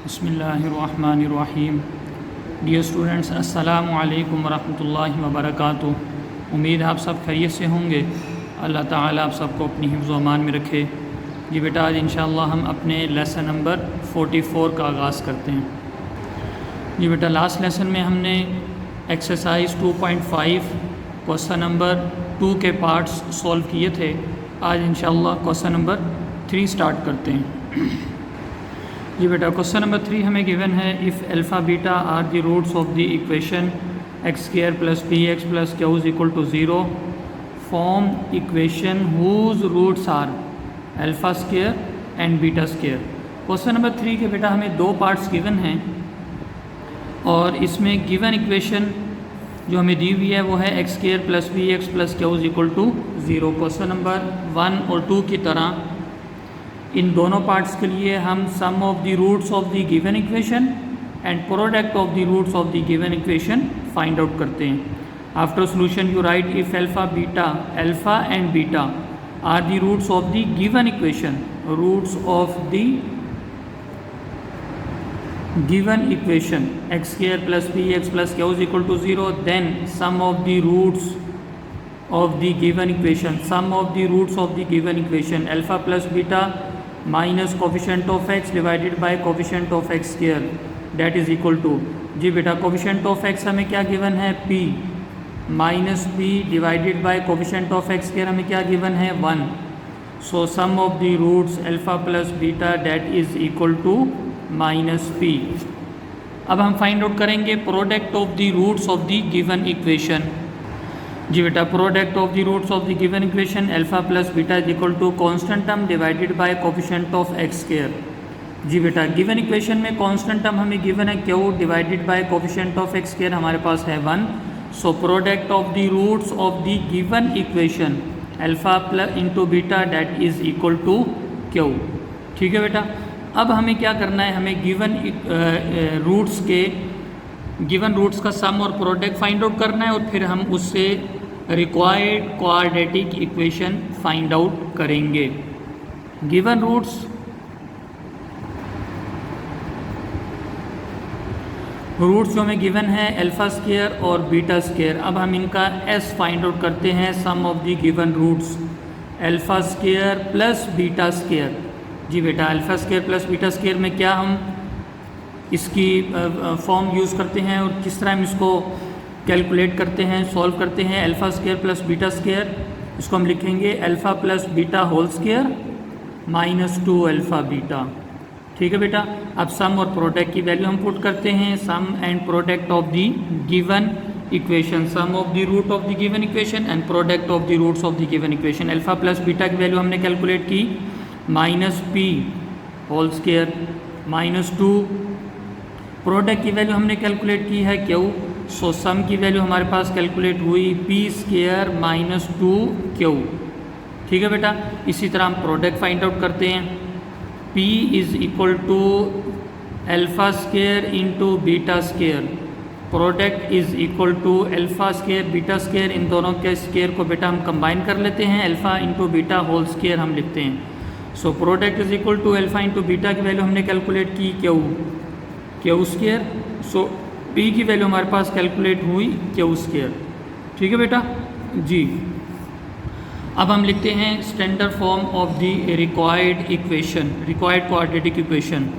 बिस्मिल्लाहिर्रहमानिर्रहीम। Dear students, अस्सलामु अलैकुम वरहमतुल्लाहि वबरकातुहू। उम्मीद है आप सब खैरियत से होंगे। अल्लाह ताला आप सबको अपनी हिफ्ज़ व अमान में रखे। जी बेटा, आज इंशाअल्लाह हम अपने लेसन नंबर 44 का आगाज़ करते हैं। जी बेटा, लास्ट लेसन में हमने एक्सरसाइज 2.5 क्वेश्चन नंबर 2 के पार्ट्स सॉल्व किए थे। आज इंशाअल्लाह क्वेश्चन नंबर 3 स्टार्ट करते हैं। जी बेटा, क्वेश्चन नंबर 3 हमें गिवन है, if alpha beta are the roots of the equation x square plus p x plus q is equal to 0, form equation whose roots are alpha square and beta square. Question number 3 के बेटा हमें 2 parts given हैं और इसमें given equation जो हमें दी हुई है वो है x square plus p x plus q is equal to 0। Question number 1 और 2 की तरह इन दोनों पार्ट्स के लिए हम sum of the roots of the given equation and product of the roots of the given equation find out करते हैं। After solution you write if alpha and beta are the roots of the given equation, roots of the given equation x square plus p x plus q is equal to 0, then sum of the roots of the given equation, sum of the roots of the given equation alpha plus beta minus coefficient of x divided by coefficient of x square that is equal to, जी बेटा coefficient of x हमें क्या given है p minus p divided by coefficient of x square हमें क्या given है 1। so sum of the roots alpha plus beta that is equal to minus p। अब हम find out करेंगे product of the roots of the given equation. जी बेटा, product of the roots of the given equation alpha plus beta is equal to constant term divided by coefficient of x square. जी बेटा, given equation में constant term हमें given है q divided by coefficient of x square हमारे पास है 1। So product of the roots of the given equation alpha plus into beta that is equal to q. ठीक है बेटा, अब हमें क्या करना है, हमें गिवन रूट्स का सम और प्रोडक्ट फाइंड आउट करना है और फिर हम उससे required quadratic equation find out करेंगे। गिवन रूट्स जो हमें गिवन है अल्फा स्क्वायर और बीटा स्क्वायर। अब हम इनका एस फाइंड आउट करते हैं, sum of the given roots alpha square plus beta square. जी बेटा, alpha square plus beta square में क्या हम इसकी फॉर्म यूज़ करते हैं और किस तरह हम इसको कैलकुलेट करते हैं, सॉल्व करते हैं। Alpha square plus beta square, इसको हम लिखेंगे alpha plus beta whole square minus 2 alpha beta. ठीक है बेटा, अब सम और प्रोडक्ट की वैल्यू हम पुट करते हैं, sum and product of the given equation, sum of the root of the given equation and product of the roots of the given equation. Alpha plus beta की वैल्यू हमने calculate की minus p whole square minus 2, product की value हमने calculate की है q. So sum की value हमारे पास कैलकुलेट हुई पी स्क्वायर माइनस 2 क्यू। ठीक है बेटा, इसी तरह हम प्रोडक्ट फाइंड आउट करते हैं, p is equal to alpha square into beta square, product is equal to alpha square beta square. इन दोनों के स्क्वायर को बेटा हम कंबाइन कर लेते हैं, alpha into beta whole square हम लिखते हैं। So product is equal to alpha into beta की वैल्यू हमने कैलकुलेट की क्यू स्क्वायर। सो पी की वैल्यू हमारे पास कैलकुलेट हुई क्यू स्क्वायर। ठीक है बेटा जी, अब हम लिखते हैं standard form of the required equation, required quadratic equation.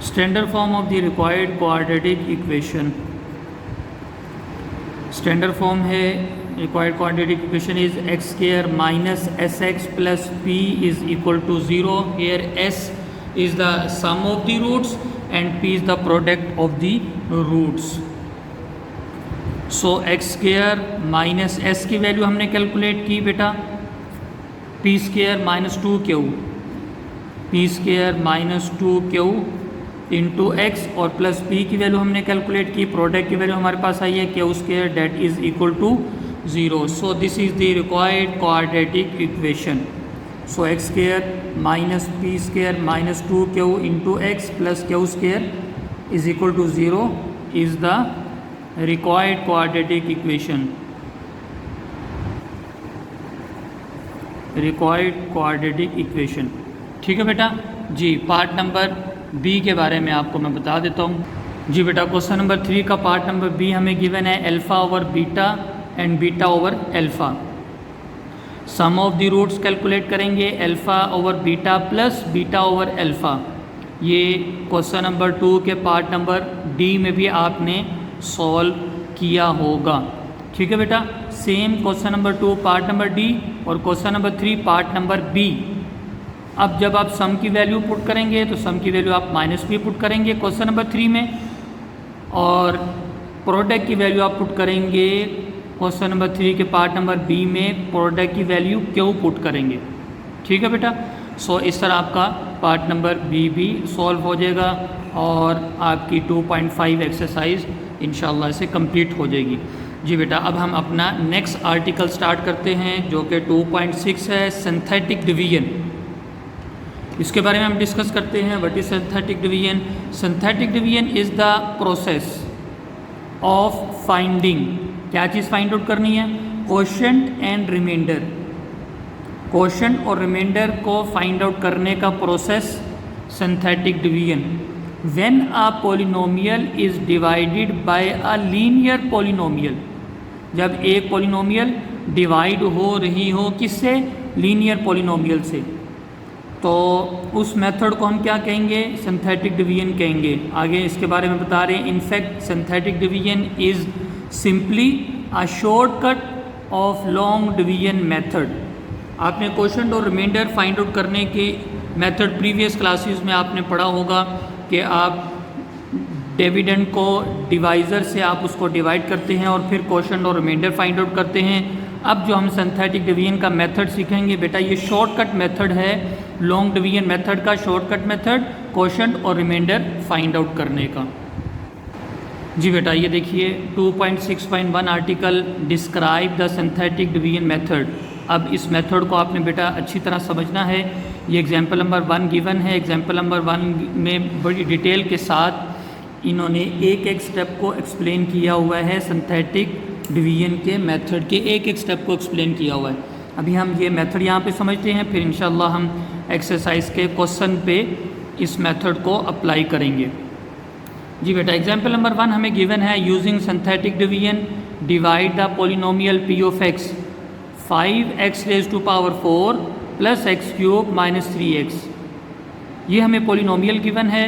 Standard form of the required quadratic equation. Standard form है required quadratic equation is x square minus s x plus p is equal to 0। Here s is the sum of the roots and p is the product of the roots. So x square minus s की value हमने calculate की बेटा p square minus 2 q, p square minus 2 q into x, और plus p की value हमने calculate की, product की value हमारे पास आई है q square that is equal to 0. So this is the required quadratic equation. So x square minus p square minus 2q into x plus q square is equal to 0 is the required quadratic equation. Required quadratic equation. ठीक है बेटा जी. Part number B के बारे में आपको मैं बता देता हूँ जी बेटा. क्वेश्चन नंबर 3 का पार्ट नंबर बी हमें गिवन है alpha over beta and beta over alpha. Sum of the roots calculate करेंगे alpha over beta plus beta over alpha. ये क्वेश्चन नंबर 2 के पार्ट नंबर डी में भी आपने सॉल्व किया होगा. ठीक है बेटा. Same question number 2 part number d और question number 3 part number b. अब जब आप सम की वैल्यू पुट करेंगे तो सम की वैल्यू आप माइनस बी पुट करेंगे क्वेश्चन नंबर 3 में, और प्रोडक्ट की वैल्यू आप पुट करेंगे क्वेश्चन नंबर 3 के पार्ट नंबर बी में. प्रोडक्ट की वैल्यू क्यों पुट करेंगे. ठीक है बेटा. सो इस तरह आपका पार्ट नंबर बी भी सॉल्व हो जाएगा और आपकी 2.5 एक्सरसाइज इंशाल्लाह से कंप्लीट हो जाएगी जी बेटा. अब हम अपना नेक्स्ट आर्टिकल स्टार्ट करते हैं जो कि 2.6 है, सिंथेटिक डिवीजन. इसके बारे में हम डिस्कस करते हैं. What is synthetic division. Synthetic division is the process of finding. क्या चीज़ फाइंड आउट करनी है. Quotient and remainder. कोशेंट और रिमाइंडर को फाइंड आउट करने का process synthetic division. When a polynomial is divided by a linear polynomial. जब एक पॉलिनोमियल डिवाइड हो रही हो किससे. लीनियर पॉलिनोमियल से, तो उस मेथड को हम क्या कहेंगे. सिंथेटिक डिवीजन कहेंगे. आगे इसके बारे में बता रहे हैं. In fact synthetic division is simply a shortcut of long division method. आपने क्वोशंट और रिमाइंडर फाइंड आउट करने की मेथड प्रीवियस क्लासेस में आपने पढ़ा होगा कि आप डिविडेंड को डिवाइज़र से आप उसको डिवाइड करते हैं और फिर क्वोशंट और रिमाइंडर फाइंड आउट करते हैं. अब जो हम सिंथेटिक डिवीजन का मेथड सीखेंगे बेटा, ये शॉर्टकट मेथड है लॉन्ग डिवीजन मेथड का. शॉर्टकट मेथड क्वोशंट और रिमाइंडर फाइंड आउट करने का जी बेटा. ये देखिए 2.6.1 article describe the synthetic division method. अब इस मेथड को आपने बेटा अच्छी तरह समझना है. ये एग्जाम्पल नंबर 1 गिवन है. एग्जाम्पल नंबर 1 में बड़ी डिटेल के साथ इन्होंने एक एक स्टेप को एक्सप्लेन किया हुआ है. सिंथेटिक डिवीजन के मेथड के एक एक स्टेप को एक्सप्लेन किया हुआ है. अभी हम ये मेथड यहाँ पे समझते हैं, फिर इंशाल्लाह हम एक्सरसाइज के क्वेश्चन पे इस मेथड को अप्लाई करेंगे जी बेटा. एग्जाम्पल नंबर 1 हमें गिवन है. Using synthetic division divide the polynomial p of x 5x raise to power 4 plus x cube minus 3x. ये हमें पॉलिनोमियल गिवन है.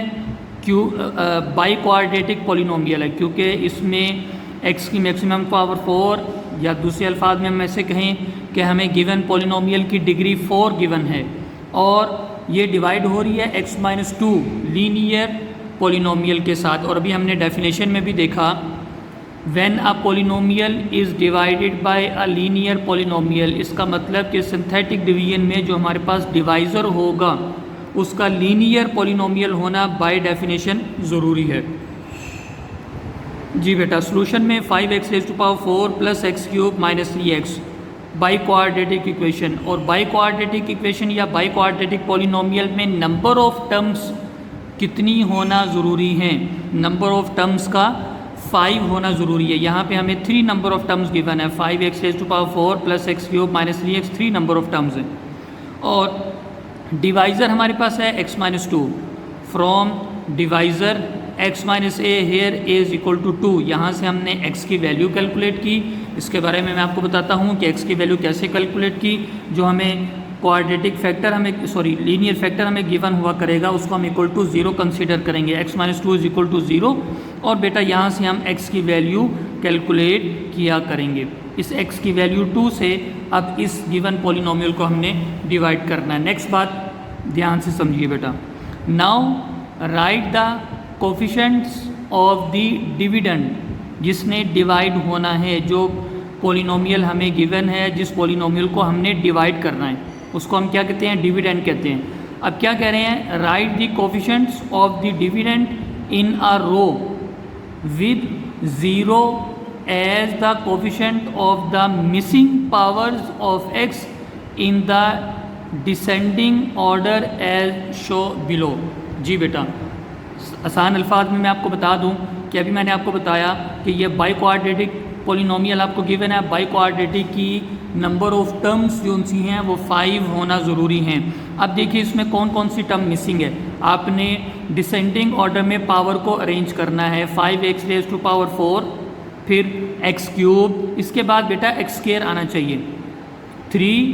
बाई क्वाड्रेटिक पॉलिनोमियल है क्योंकि इसमें x की मैक्सिमम पावर 4, या दूसरे अल्फाज में हम ऐसे कहें कि हमें गिवन पॉलिनोमियल की डिग्री 4 गिवन है और ये डिवाइड हो रही है x माइनस 2 लीनियर पॉलिनोमियल के साथ. और अभी हमने डेफिनेशन में भी देखा when a polynomial is divided by a linear polynomial. इसका मतलब कि सिंथेटिक डिवीजन में जो हमारे पास डिवाइज़र होगा उसका लीनियर पॉलिनोमियल होना बाय डेफिनेशन ज़रूरी है जी बेटा. सोल्यूशन में 5x raise to power 4 plus x cube minus 3x biquadratic equation. और बाई क्वाड्रेटिक इक्वेशन या बाई क्वाड्रेटिक पॉलिनोमियल में नंबर ऑफ टर्म्स कितनी होना ज़रूरी हैं. नंबर ऑफ टर्म्स का 5 होना ज़रूरी है. यहाँ पे हमें 3 नंबर ऑफ टर्म्स गिवन है. 5x raise to power 4 plus x cube minus 3x 3 number of terms हैं. और डिवाइज़र हमारे पास है x minus 2. From divisor x minus a here is equal to 2. यहाँ से हमने x की वैल्यू कैलकुलेट की. इसके बारे में मैं आपको बताता हूँ कि x की वैल्यू कैसे कैलकुलेट की. जो हमें क्वाड्रेटिक फैक्टर लीनियर फैक्टर हमें गिवन हुआ करेगा उसको हम इक्वल टू 0 कंसीडर करेंगे. x minus 2 is equal to 0. और बेटा यहाँ से हम x की वैल्यू कैलकुलेट किया करेंगे. इस x की वैल्यू 2 से अब इस गिवन पॉलिनोमियल को हमने डिवाइड करना है. नेक्स्ट बात ध्यान से समझिए बेटा. Now write the coefficients of the dividend जिसने डिवाइड होना है. जो पॉलिनोमियल हमें गिवन है, जिस पॉलिनोमियल को हमने डिवाइड करना है उसको हम क्या कहते हैं. डिविडेंड कहते हैं. अब क्या कह रहे हैं. Write the coefficients of the dividend in a row with 0 as the coefficient of the missing powers of x in the descending order as show below. जी बेटा, आसान अल्फाज में मैं आपको बता दूं कि अभी मैंने आपको बताया कि ये बाई कोऑर्डिनेटिक पॉलिनोमियल आपको गिवन है। बाई कोऑर्डिनेटिक की नंबर ऑफ टर्म्स जो सी हैं वो 5 होना ज़रूरी हैं। अब देखिए इसमें कौन कौन सी टर्म मिसिंग है। आपने डिसेंडिंग ऑर्डर में पावर को अरेंज करना है। 5x रेज़ टू पावर 4, फिर x क्यूब, इसके बाद बेटा x स्क्वायर आना चाहिए, 3,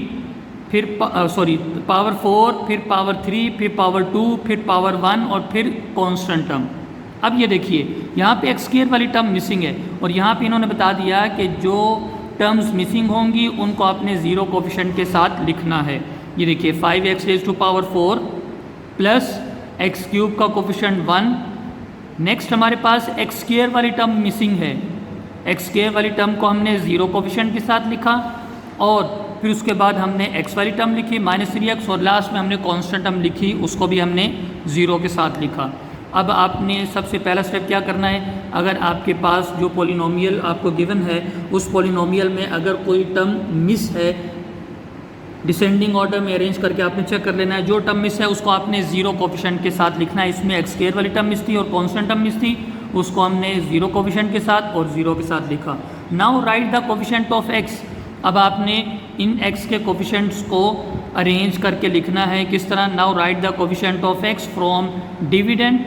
फिर पावर 4, फिर पावर 3, फिर पावर 2, फिर पावर 1 और फिर कांस्टेंट टर्म। अब ये देखिए यहाँ पे x स्क्वायर वाली टर्म मिसिंग है और यहाँ पे इन्होंने बता दिया कि जो टर्म्स मिसिंग होंगी उनको आपने ज़ीरो कोफिशिएंट के साथ लिखना है। ये देखिए 5x raise to power 4 plus x cube का कोफिशिएंट 1। नेक्स्ट हमारे पास x स्क्वायर वाली टर्म मिसिंग है। x स्क्वायर वाली टर्म को हमने ज़ीरो कोफिशिएंट के साथ लिखा और फिर उसके बाद हमने x वाली टर्म लिखी -3x और लास्ट में हमने कांस्टेंट टर्म लिखी, उसको भी हमने ज़ीरो के साथ लिखा। अब आपने सबसे पहला स्टेप क्या करना है, अगर आपके पास जो पॉलिनोमियल आपको गिवन है उस पॉलिनोमियल में अगर कोई टर्म मिस है, डिसेंडिंग ऑर्डर में अरेंज करके आपने चेक कर लेना है। जो टर्म मिस है उसको आपने ज़ीरो कोफिशिएंट के साथ लिखना है। इसमें x स्क्वायर वाली टर्म मिस थी और कांस्टेंट टर्म मिस थी, उसको हमने ज़ीरो कोफिशिएंट के साथ और ज़ीरो के साथ लिखा। Now write the coefficient of x। अब आपने इन x के कोफिशिएंट्स को अरेंज करके लिखना है। किस तरह? Now write the coefficient of x from dividend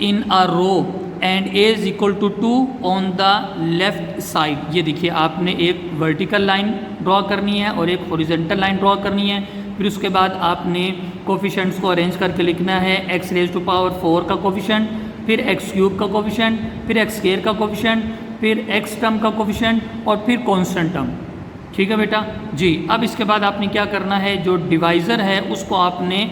in a row and a is equal to 2 on the left side. ये देखिए आपने एक वर्टिकल लाइन ड्रॉ करनी है और एक हॉरिजॉन्टल लाइन ड्रॉ करनी है। फिर उसके बाद आपने कोफिशिएंट्स को अरेंज करके लिखना है। x रेज़ टू पावर 4 का कोफिशिएंट, फिर x क्यूब का कोफिशिएंट, फिर x स्क्वायर का कोफिशिएंट, फिर x टर्म का कोफिशिएंट और फिर कांस्टेंट टर्म। ठीक है बेटा जी। अब इसके बाद आपने क्या करना है, जो डिवाइज़र है उसको आपने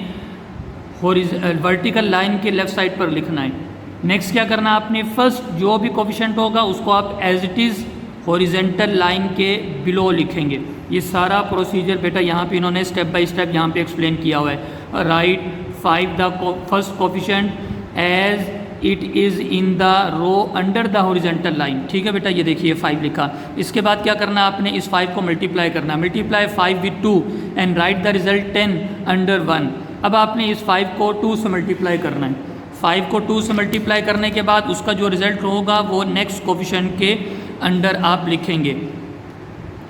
वर्टिकल लाइन के लेफ़्ट साइड पर लिखना है। नेक्स्ट क्या करना है, आपने फर्स्ट जो भी कोफिशिएंट होगा उसको आप as it is horizontal line के बिलो लिखेंगे। ये सारा प्रोसीजर बेटा यहाँ पे इन्होंने स्टेप बाय स्टेप यहाँ पे एक्सप्लेन किया हुआ है। Write 5 the first coefficient as it is in the row under the horizontal line. ठीक है बेटा, ये देखिए 5 लिखा। इसके बाद क्या करना है, आपने इस 5 को मल्टीप्लाई करना है। Multiply 5 with 2 and right the result 10 under 1। अब आपने इस 5 को 2 से मल्टीप्लाई करना है। 5 को 2 से मल्टीप्लाई करने के बाद उसका जो रिजल्ट होगा वो नेक्स्ट कोफिशिएंट के अंडर आप लिखेंगे।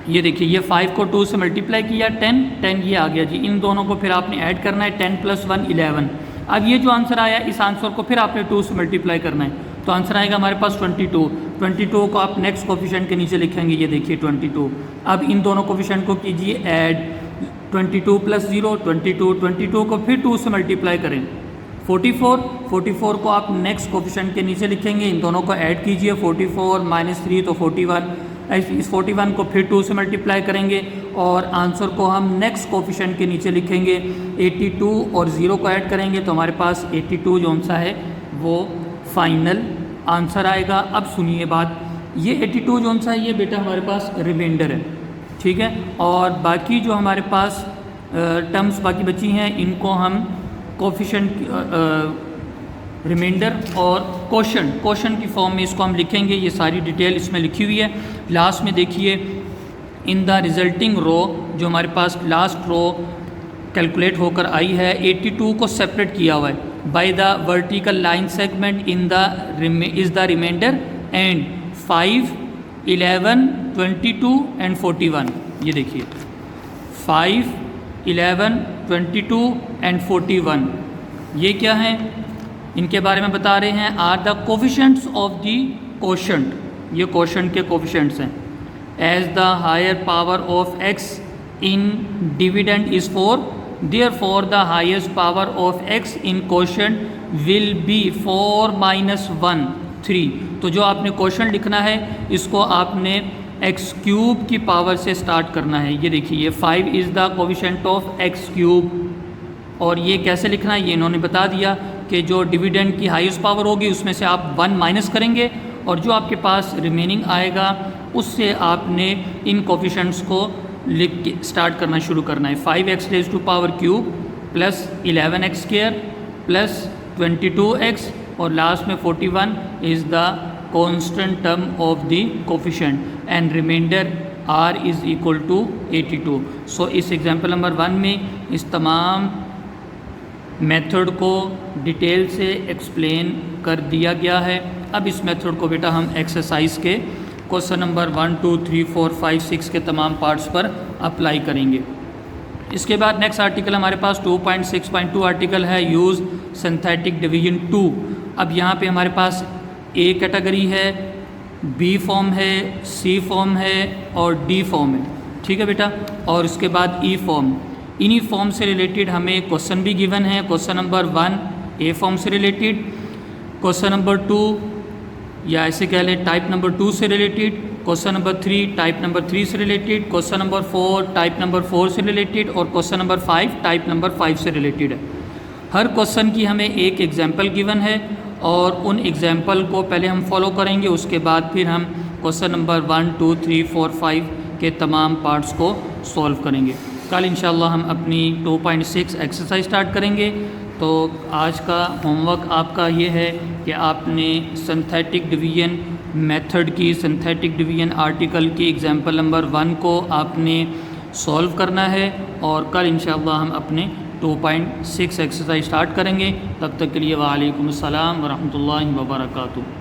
ये देखिए ये 5 को 2 से मल्टीप्लाई किया 10 ये आ गया जी। इन दोनों को फिर आपने ऐड करना है, 10 + 1 11। अब ये जो आंसर आया इस आंसर को फिर आपने 2 से मल्टीप्लाई करना है, तो आंसर आएगा हमारे पास 22। 22 को आप नेक्स्ट कोफिशिएंट के नीचे लिखेंगे। ये देखिए 22। अब इन दोनों कोफिशिएंट को कीजिए ऐड, 22 + 0 22। 22 को फिर 2 से मल्टीप्लाई करें, 44 को आप नेक्स्ट कोफिशिएंट के नीचे लिखेंगे। इन दोनों को ऐड कीजिए, 44 - 3 तो 41। इस 41 को फिर 2 से मल्टीप्लाई करेंगे और आंसर को हम नेक्स्ट कोफिशिएंट के नीचे लिखेंगे। 82 और 0 को ऐड करेंगे तो हमारे पास 82 जो सा है वो फाइनल आंसर आएगा। अब सुनिए बात, ये 82 जो सा है ये बेटा हमारे पास रिमाइंडर है। ठीक है, और बाकी जो हमारे पास टर्म्स बाकी बची हैं इनको हम कोफिशिएंट रिमाइंडर और क्वोशंट की फॉर्म में इसको हम लिखेंगे। ये सारी डिटेल इसमें लिखी हुई है। लास्ट में देखिए इन द रिजल्टिंग रो, जो हमारे पास लास्ट रो कैलकुलेट होकर आई है, 82 को सेपरेट किया हुआ है by the vertical line segment in the is the remainder and 5, 11, 22 and 41। ये देखिए 5, 11, 22 एंड 41 ये क्या है, इनके बारे में बता रहे हैं। Are the coefficients of the quotient, ये क्वोशंट के कोफिशिएंट्स हैं। As the higher power of x in dividend is 4, therefore the highest power of x in quotient will be 4 - 1 3। तो जो आपने क्वोशंट लिखना है इसको आपने x क्यूब की पावर से स्टार्ट करना है। ये देखिए 5 is the coefficient of x cube, और ये कैसे लिखना है ये इन्होंने बता दिया कि जो डिविडेंड की हाईएस्ट पावर होगी उसमें से आप 1 माइनस करेंगे और जो आपके पास रिमेनिंग आएगा उससे आपने इन कोफिशिएंट्स को लिख के स्टार्ट करना शुरू करना है। 5x raise to power cube plus 11x square plus 22x और लास्ट में 41 is the constant term of the coefficient and remainder r is equal to 82. सो इस एग्जाम्पल नंबर 1 में इस तमाम मेथड को डिटेल से एक्सप्लेन कर दिया गया है। अब इस मेथड को बेटा हम एक्सरसाइज के क्वेश्चन नंबर 1, 2, 3, 4, 5, 6 के तमाम पार्ट्स पर अप्लाई करेंगे। इसके बाद नेक्स्ट आर्टिकल हमारे पास 2.6.2 आर्टिकल है, यूज़ सिंथेटिक डिवीजन 2। अब यहाँ पे हमारे पास ए कैटेगरी है, बी फॉर्म है, सी फॉर्म है और डी फॉर्म है, ठीक है बेटा। और उसके बाद ई फॉर्म, इन्हीं फॉर्म से रिलेटेड हमें क्वेश्चन भी गिवन है। क्वेश्चन नंबर 1 ए फॉर्म से रिलेटेड, क्वेश्चन नंबर 2 या ऐसे कह लें टाइप नंबर 2 से related, question number 3 type number 3 से related, question number 4 type number 4 से रिलेटेड और क्वेश्चन नंबर 5 टाइप नंबर 5 से रिलेटेड है। हर क्वेश्चन की हमें एक एग्जाम्पल गिवन है और उन एग्जाम्पल को पहले हम फॉलो करेंगे, उसके बाद फिर हम क्वेश्चन नंबर 1, 2, 3, 4, 5 के तमाम पार्ट्स को सॉल्व करेंगे। कल इंशाल्लाह हम अपनी 2.6 एक्सरसाइज स्टार्ट करेंगे। तो आज का होमवर्क आपका ये है कि आपने सिंथेटिक डिवीजन मेथड की, सिंथेटिक डिवीजन आर्टिकल की एग्जाम्पल नंबर 1 को आपने सॉल्व करना है और कल इंशाल्लाह हम अपने 2.6 एक्सरसाइज स्टार्ट करेंगे। तब तक के लिए वालेकुम अस्सलाम व रहमतुल्लाहि व बरकातुहू।